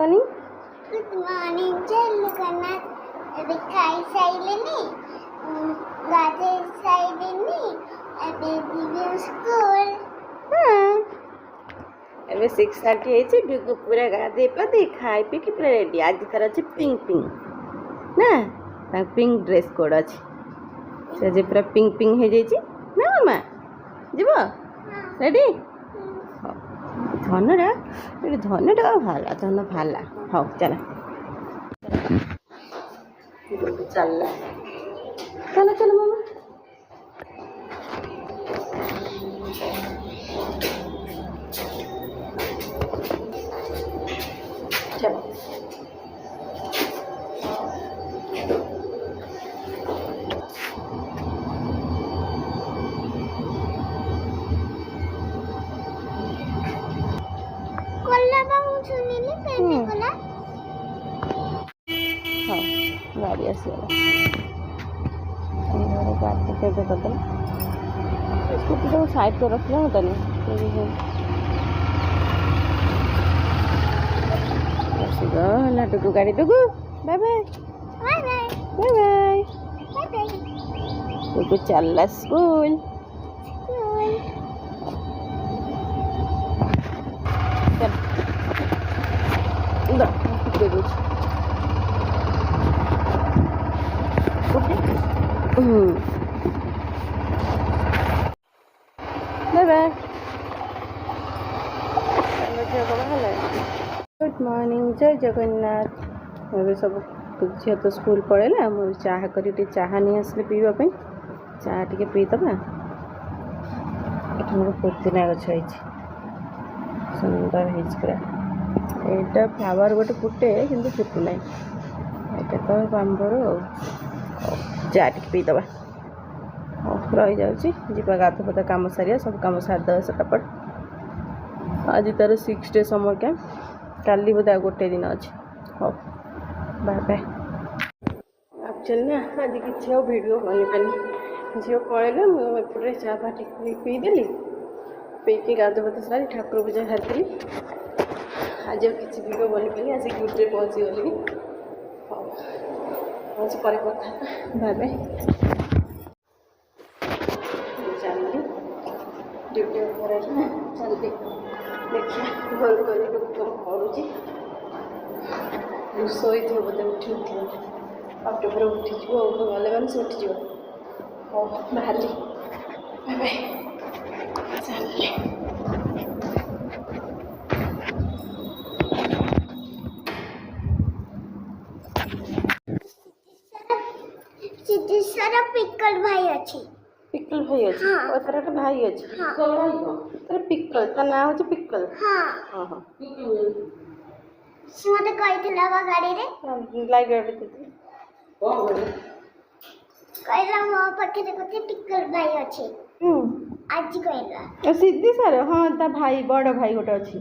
Morning good morning चल करना अभी खाई साइलेनी गाते साइलेनी अभी दिव्य स्कूल एबे 6:30 ହେଇଛି ଡୁଗୁ ପୁରା ଗାଧେଇ ପାଧେଇ ଖାଇ ପିଇକି ପୁରା ରେଡି। ଆଜି ତାର ଅଛି ପିଙ୍କ ପିଙ୍କ ନା ତା ପିଙ୍କ ଡ୍ରେସ୍ କୋଡ୍ ଅଛି। ସେ ଆଜି ପୁରା ପିଙ୍କ ପିଙ୍କ ହେଇଯାଇଛି ନା ମାମା ଯିବ ରେଡି। ଧନଟା ଧନଟା ଭାଲା ଧନ ଭାଲା ହଉ ଚାଲ ଚାଲ ଚାଲ ଚାଲ ମାମା चलो कोल्ला बाबू सुनीली पेटे कोला हाँ गाड़ी आसीगला गाड़ी पेटे करदेला स्कूटी तो साइड तो रखला होता नहीं आसीगला टुकु गाड़ी Tuku bye bye bye bye bye bye bye bye Tuku चलला स्कूल स्कूल चल इधर दे दो बाय बाय गुड मॉर्निंग जय जगन्नाथ एबे सब झील तो स्कूल पड़ेगा मुझे चाह करी चाह नहीं आसले पीवाई चाह टे पीदबा ये पुदीना गछ सुंदर है पूरा यहाँ फ्लावर गोटे फुटे कि फुटुना यहाँ तो बांबर चाह टे पीदबा रही जाऊँगी गाध फदा कम सारिया सब कम सारिद सटापट आज तार 6 डे समर कैंप काली बोधे गोटे दिन अच्छे हाँ बाय बाय एक्चुअली ना आज किसी वीडियो बन पानी झील पड़े मुझे चाह फा पीदेली पीकी गाध फद सारी ठाकुर पूजा सारी आज किसी वीडियो बन पानी आज ड्यूटी पहुँची गली हाँ आज पर कथा बाय बाय चलती ड्यूटी चलती देखिए घर कर कौन करुँची शोई थे बोधे उठी आपटे पर उठीज गले मैंने से उठीज हाँ बाहर बाय बाय चलिए सिद्धेश्वर पिकल भाई अच्छी पिकल भाई अच्छे और तार एक भाई अच्छे तार पिकल ता ना हो पिकल हाँ हाँ हाँ से मते कहिथिला बा गाड़ी रे लाइक गाड़ी देती कहला मो पखे कोते पिकल भाई अच्छी आज कहला सिद्धि सर हाँ ता भाई बड़ भाई गोटे अच्छी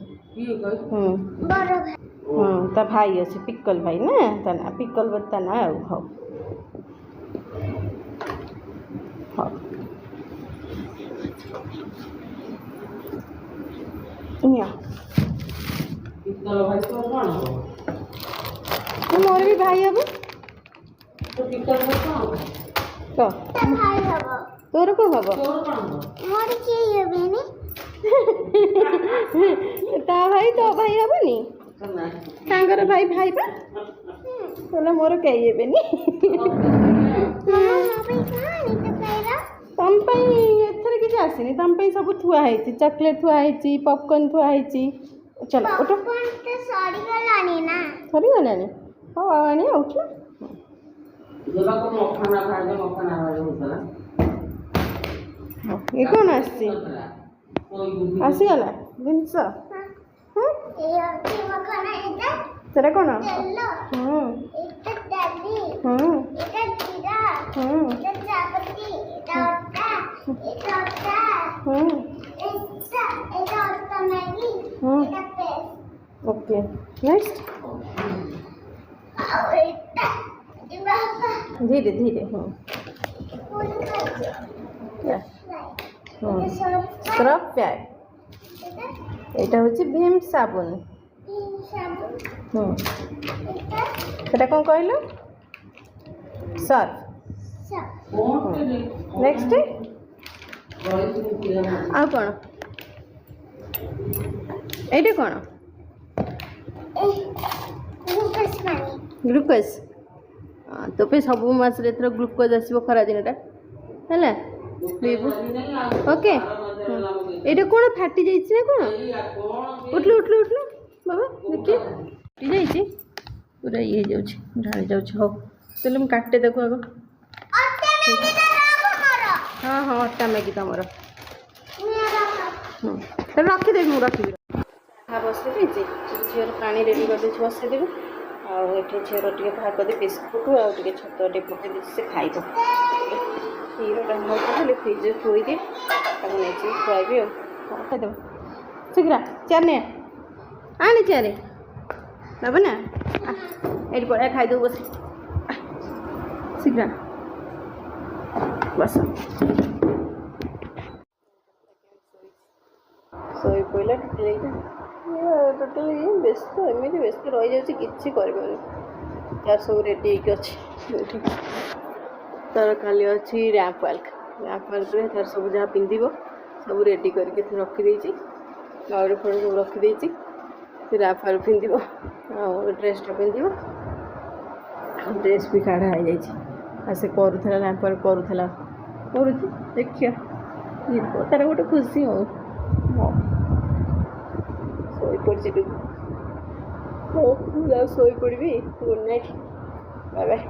बड़ भाई हाँ ता भाई अच्छे पिकल भाई ना ता ना पिकल बता ना हाँ हाँ मोर भी भाई हम तो भाई हबो तोर को हम मोर के हेबेनी ता भाई तो भाई हेबनी तांगर भाई भाई बा बोला मोर कई हेबेनी मम्मा भाई कहानी तो कहला तम एथर किसी आसनी तम सब थुआ है चॉकलेट थुआ है पॉपकॉर्न थुआ है चलो उठ पॉपकॉर्न तो सॉरी गलानी ना सरी गलानी हाँ आनी उठ ये कौन आसीगला जिनस ये मखाना इधर तेरा कौन चलो इधर दादी इधर जीरा इधर चापत्ती इधर आटा इधर आटा इधर आटा मैगी इधर पेस्ट ओके नेक्स्ट धीरे धीरे सर्फ प्याक এটা হচ্ছে ভীম সাবুন ସାବୁନ ଏଟା ସେଟା କ'ଣ କହିଲୁ? ସର୍ଫ। ନେକ୍ସଟ ଆଉ କ'ଣ? ଏଇଟା କ'ଣ? ଗ୍ଲୁକୋଜ ପାଣି ଗ୍ଲୁକୋଜ। ତୋ ପାଇଁ ସବୁ ମାସରେ ଏଥର ଗ୍ଲୁକୋଜ ଆସିବ ଖରା ଦିନଟା ହେଲା ପିଇବୁ। ଓକେ। ଏଇଟା କ'ଣ ଫାଟି ଯାଇଛି ନା କ'ଣ? ଉଠିଲୁ ଉଠିଲୁ ଉଠିଲୁ ବାବା ଦେଖି ଫାଟି ଯାଇଛି ପୁରା ଇଏ ହେଇଯାଉଛି ଢାଳି ଯାଉଛି। ହଉ ତାହେଲେ ମୁଁ କାଟେ ଦେଖୁ ଆଗ। ଅଟା ମ୍ୟାଗି ଟା ରଖ ମୋର ହଁ ହଁ ଅଟା ମ୍ୟାଗି ତମର। ତାହେଲେ ରଖିଦେବି ମୁଁ ରଖିବି। ବସେଇ ଦେଇଛି ଝିଅର ପାଣି ରେଡ଼ି କରିଦେଇଛି ବସେଇଦେବି। ଆଉ ଏଠି ଝିଅର ଟିକେ ବାହାର କରିଦେବି ବିସ୍କୁଟ ଆଉ ଟିକେ ଛତୁଆ ଟିକେ ପକେଇ ଦେଇଛି ସେ ଖାଇବ। କ୍ଷୀରଟା ବାହାର କରିଦେଲି ଫ୍ରିଜ୍ରେ ଥୋଇଦିଏ ତାକୁ ନେଇକି ଖୁଆଇବି ଆଉ। ହଁ ଖାଇଦେବ ଶୀଘ୍ର ଚାରେ ନେ ଆଣି ଚାରେ ନେବ ନା ଏଇଠି ପଳେଇ ଖାଇଦେବୁ ବସି ଶୀଘ୍ର ବସ। ଶୋଇ ପଡ଼ିଲା ଟୋଟାଲି ବ୍ୟସ୍ତ ଏମିତି ବ୍ୟସ୍ତ ରହିଯାଉଛି କିଛି କରିପାରୁନି। ତାର ସବୁ ରେଡ଼ି ହେଇକି ଅଛି ଏଠି। ତାର କାଲି ଅଛି ର୍ୟାମ୍ପ ୱାର୍କରେ ତାର ସବୁ ଯାହା ପିନ୍ଧିବ ସବୁ ରେଡ଼ି କରିକି ଏଠି ରଖିଦେଇଛି। ଗାଉଡ଼ି ଫାଉଡ଼ି ସବୁ ରଖିଦେଇଛି। ସେ ର୍ୟାମ୍ପ ୱାର୍କ ପିନ୍ଧିବ ଆଉ ଡ୍ରେସ୍ଟା ପିନ୍ଧିବ। ଡ୍ରେସ୍ ବି କାଢ଼ା ହେଇଯାଇଛି ଆଉ ସେ କରୁଥିଲା ର୍ୟାମ୍ପ ୱାର୍କ କରୁଛି ଦେଖିବା ଯିବ ତାର ଗୋଟେ ଖୁସି ଆଉ। ଶୋଇପଡ଼ିଛି ଟିକେ। ହଉ ମୁଁ ଯାଉ ଶୋଇପଡ଼ିବି। Good night bye bye.